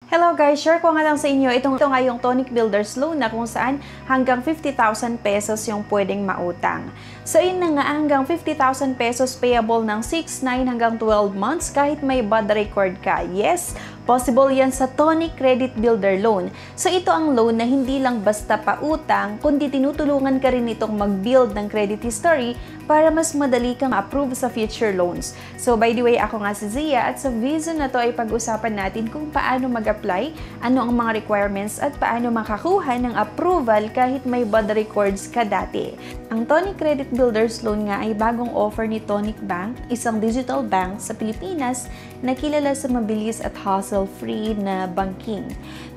Hello guys, share ko nga lang sa inyo ito nga yung Tonic Builders Loan na kung saan hanggang 50,000 pesos yung pwedeng mautang. So yun na nga, hanggang 50,000 pesos payable ng 6, 9 hanggang 12 months kahit may bad record ka. Yes, possible yan sa Tonic Credit Builder Loan. So ito ang loan na hindi lang basta pautang, kundi tinutulungan ka rin itong mag-build ng credit history para mas madali kang approve sa future loans. So by the way, ako nga si Zia at sa video na to ay pag-usapan natin kung paano mag-apply, ano ang mga requirements at paano makakuha ng approval kahit may bad records ka dati. Ang Tonic Credit Builders Loan nga ay bagong offer ni Tonic Bank, isang digital bank sa Pilipinas na kilala sa mabilis at hassle-free na banking.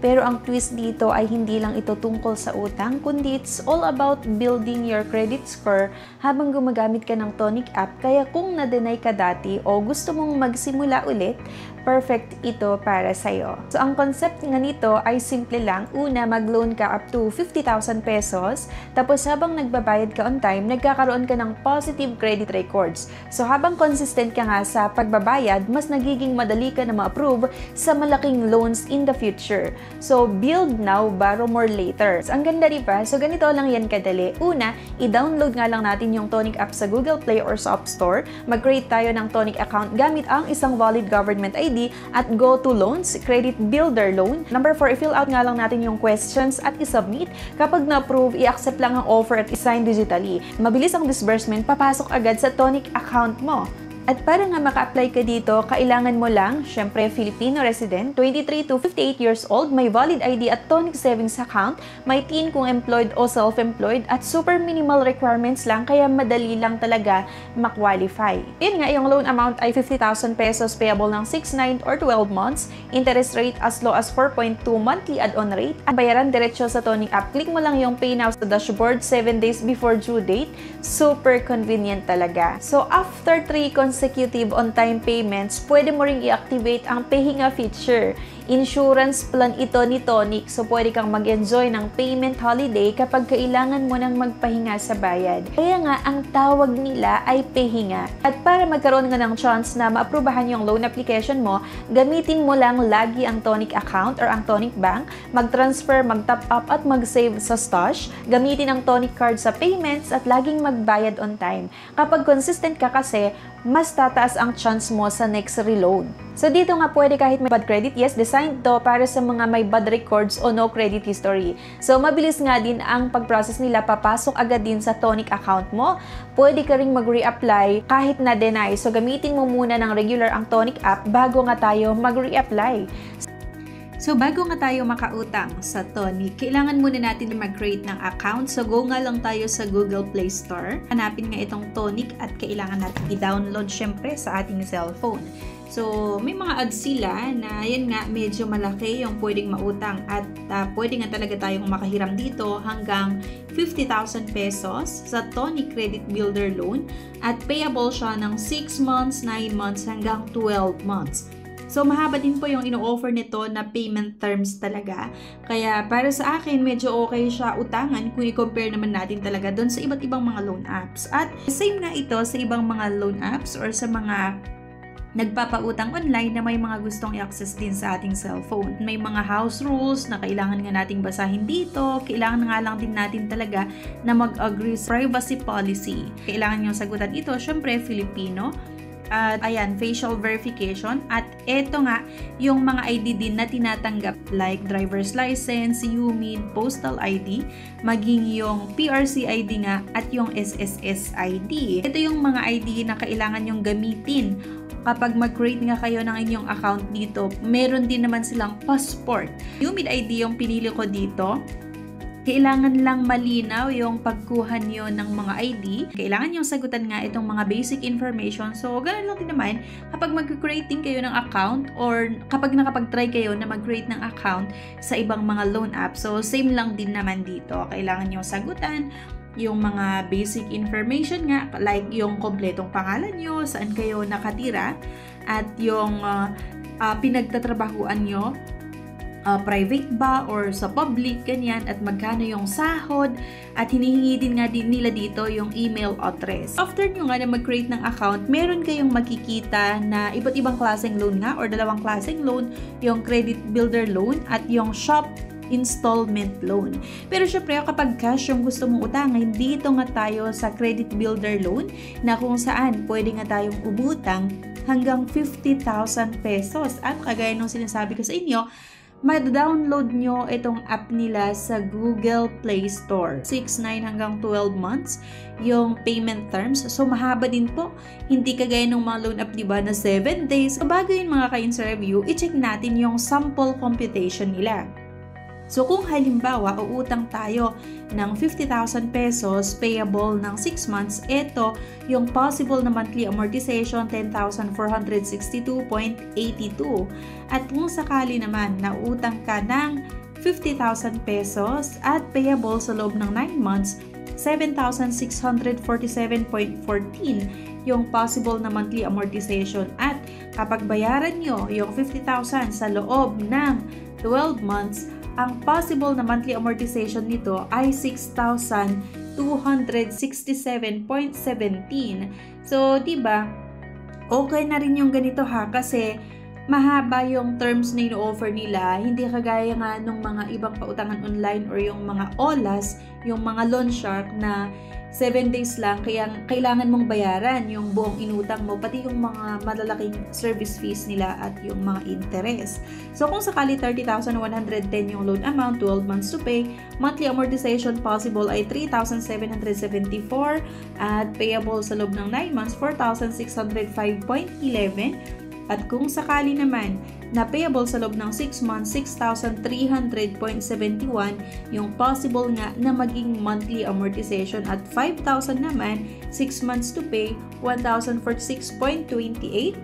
Pero ang twist dito ay hindi lang ito tungkol sa utang, kundi it's all about building your credit score habang gumagamit ka ng Tonic app. Kaya kung na-deny ka dati o gusto mong magsimula ulit, perfect ito para sa'yo. So, ang concept nga nito ay simple lang. Una, mag-loan ka up to 50,000 pesos. Tapos, habang nagbabayad ka on time, nagkakaroon ka ng positive credit records. So, habang consistent ka nga sa pagbabayad, mas nagiging madali ka na ma-approve sa malaking loans in the future. So, build now, borrow more later. So, ang ganda diba? So, ganito lang yan kadali. Una, i-download nga lang natin yung Tonic app sa Google Play or sa App Store. Mag-create tayo ng Tonic account gamit ang isang valid government ID at go to loans, credit builder loan. Number 4, i-fill out nga lang natin yung questions at i-submit. Kapag na-approve, i-accept lang ang offer at i-sign digitally. Mabilis ang disbursement, papasok agad sa Tonic account mo. At para nga maka-apply ka dito, kailangan mo lang, syempre Filipino resident, 23 to 58 years old, may valid ID at Tonic savings account, may teen kung employed o self-employed, at super minimal requirements lang kaya madali lang talaga ma-qualify. Yun nga, yung loan amount ay 50,000 pesos payable ng 6, 9, or 12 months, interest rate as low as 4.2 monthly add-on rate, at bayaran diretsyo sa Tonic app. Click mo lang yung pay now sa dashboard 7 days before due date. Super convenient talaga. So after 3 consecutive on-time payments, pwede mo ring i-activate ang pahinga feature. Insurance plan ito ni Tonic, so pwede kang mag-enjoy ng payment holiday kapag kailangan mo nang magpahinga sa bayad. Kaya nga, ang tawag nila ay pahinga. At para magkaroon nga ng chance na maaprubahan yung loan application mo, gamitin mo lang lagi ang Tonic account or ang Tonic Bank, mag-transfer, mag-top up at mag-save sa stash, gamitin ang Tonic card sa payments at laging magbayad on time. Kapag consistent ka kasi, mas tataas ang chance mo sa next reload. So dito nga pwede kahit may bad credit, yes, designed to para sa mga may bad records o no credit history. So mabilis nga din ang pag-process nila, papasok agad din sa Tonic account mo. Pwede ka ring mag-reapply kahit na-deny. So gamitin mo muna ng regular ang Tonic app bago nga tayo mag-reapply. So, bago nga tayo makautang sa Tonic, kailangan muna natin na mag-create ng account. So, go nga lang tayo sa Google Play Store. Hanapin nga itong Tonic at kailangan natin i-download syempre sa ating cellphone. So, may mga ads sila na yan nga medyo malaki yung pwedeng mautang at pwede nga talaga tayong makahiram dito hanggang 50,000 pesos sa Tonic Credit Builder Loan at payable siya ng 6 months, 9 months hanggang 12 months. So, mahaba din po yung ino-offer nito na payment terms talaga. Kaya, para sa akin, medyo okay siya utangan kung i-compare naman natin talaga doon sa iba't ibang mga loan apps. At same nga ito sa ibang mga loan apps or sa mga nagpapautang online na may mga gustong i-access din sa ating cellphone. May mga house rules na kailangan nga nating basahin dito. Kailangan nga lang din natin talaga na mag-agree sa privacy policy. Kailangan nyo sagutan ito, syempre, Filipino. At ayan, facial verification. At eto nga, yung mga ID din na tinatanggap like driver's license, UMID, postal ID, maging yung PRC ID nga at yung SSS ID. Ito yung mga ID na kailangan yung gamitin kapag mag-create nga kayo ng inyong account dito. Meron din naman silang passport. UMID ID yung pinili ko dito. Kailangan lang malinaw yung pagkuha nyo ng mga ID. Kailangan yung sagutan nga itong mga basic information. So, ganun lang din naman kapag mag-create din kayo ng account or kapag nakapag-try kayo na mag-create ng account sa ibang mga loan app. So, same lang din naman dito. Kailangan yung sagutan yung mga basic information nga, like yung kompletong pangalan nyo, saan kayo nakatira, at yung pinagtatrabahuan nyo, private ba or sa public, ganyan, at magkano yung sahod, at hinihingi din nga din nila dito yung email address. After nyo nga na mag-create ng account, meron kayong makikita na iba't ibang klaseng loan nga or dalawang klaseng loan, yung credit builder loan at yung shop installment loan. Pero syempre kapag cash yung gusto mong utangan, dito nga tayo sa credit builder loan na kung saan pwede nga tayong umutang hanggang 50,000 pesos. At kagaya nung sinasabi ko sa inyo, ma-download nyo itong app nila sa Google Play Store. 6, 9 hanggang 12 months yung payment terms. So, mahaba din po. Hindi kagaya ng mga loan app, diba, na 7 days. So, bago yun mga ka-Insta Review, i-check natin yung sample computation nila. So, kung halimbawa, uutang tayo ng 50,000 pesos payable ng 6 months, ito yung possible na monthly amortization, 10,462.82. At kung sakali naman na utang ka ng 50,000 pesos at payable sa loob ng 9 months, 7,647.14 yung possible na monthly amortization. At kapag bayaran nyo yung 50,000 sa loob ng 12 months, ang possible na monthly amortization nito ay 6,267.17. So, diba, okay na rin yung ganito ha, kasi mahaba yung terms na ino-offer nila. Hindi kagaya nga nung mga ibang pautangan online or yung mga OLAS, yung mga loan shark na 7 days lang, kaya kailangan mong bayaran yung buong inutang mo, pati yung mga malalaking service fees nila at yung mga interest. So, kung sakali 30,110 yung loan amount, 12 months to pay, monthly amortization possible ay 3,774 at payable sa loob ng 9 months, 4,605.11. At kung sakali naman na payable sa loob ng 6 months, 6,300.71 yung possible nga na maging monthly amortization, at 5,000 naman 6 months to pay, 1,046.28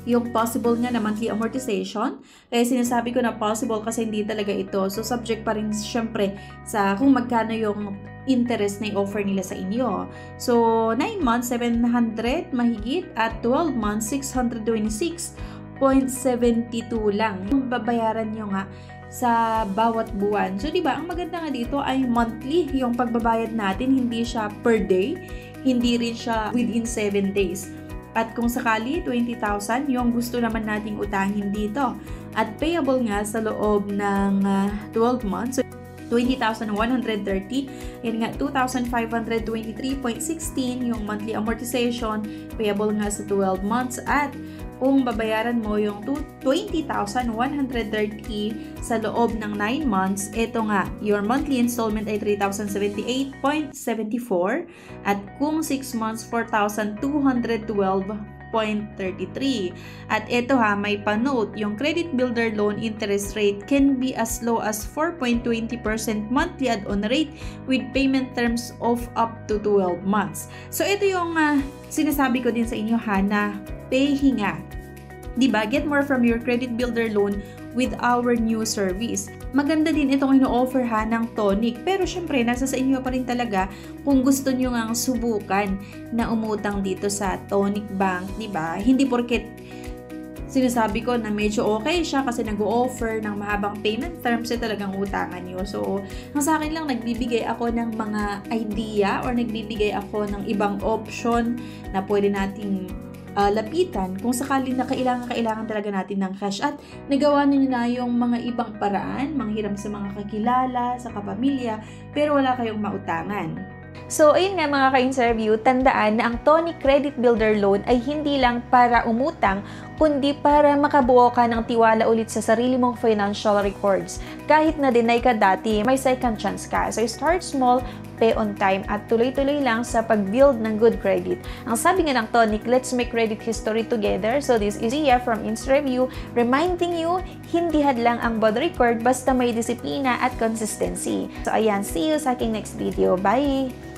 yung possible nga na monthly amortization. Kaya sinasabi ko na possible kasi hindi talaga ito. So, subject pa rin syempre sa kung magkano yung interest na i-offer nila sa inyo. So, 9 months, 700 mahigit, at 12 months, 626.72 lang yung babayaran nyo nga sa bawat buwan. So, diba, ang maganda nga dito ay monthly yung pagbabayad natin, hindi siya per day, hindi rin siya within 7 days. At kung sakali, 20,000 yung gusto naman nating utangin dito. At payable nga sa loob ng 12 months. So, 20,130. Yan nga, 2,523.16 yung monthly amortization. Payable nga sa 12 months. At kung babayaran mo yung 20,130 sa loob ng 9 months, ito nga, your monthly installment ay 3,078.74. At kung 6 months, 4,212.33. At ito ha, may pa-note, yung credit builder loan interest rate can be as low as 4.20% monthly add-on rate with payment terms of up to 12 months. So ito yung sinasabi ko din sa inyo ha, na pay hinga. Diba? Get more from your credit builder loan with our new service. Maganda din itong ino-offer ha ng Tonic. Pero syempre, nasa sa inyo pa rin talaga kung gusto nyo ngang subukan na umutang dito sa Tonic Bank. Diba? Hindi porket sinasabi ko na medyo okay siya kasi nag-o-offer ng mahabang payment terms, talagang utangan nyo. So, ang sa akin lang, nagbibigay ako ng mga idea or nagbibigay ako ng ibang option na pwede nating lapitan kung sakali na kailangan talaga natin ng cash. At nagawa niyo na yung mga ibang paraan, manghiram sa mga kakilala, sa kapamilya, pero wala kayong mautangan. So, ayun nga mga ka-interview, tandaan na ang Tonic Credit Builder Loan ay hindi lang para umutang, kundi para makabuo ka ng tiwala ulit sa sarili mong financial records. Kahit na deny ka dati, may second chance ka. So, start small, pay on time, at tuloy-tuloy lang sa pag-build ng good credit. Ang sabi nga ng Tonic, let's make credit history together. So, this is Zia from Insta Review, reminding you, hindi hadlang ang bad record basta may disiplina at consistency. So, ayan, see you sa aking next video. Bye!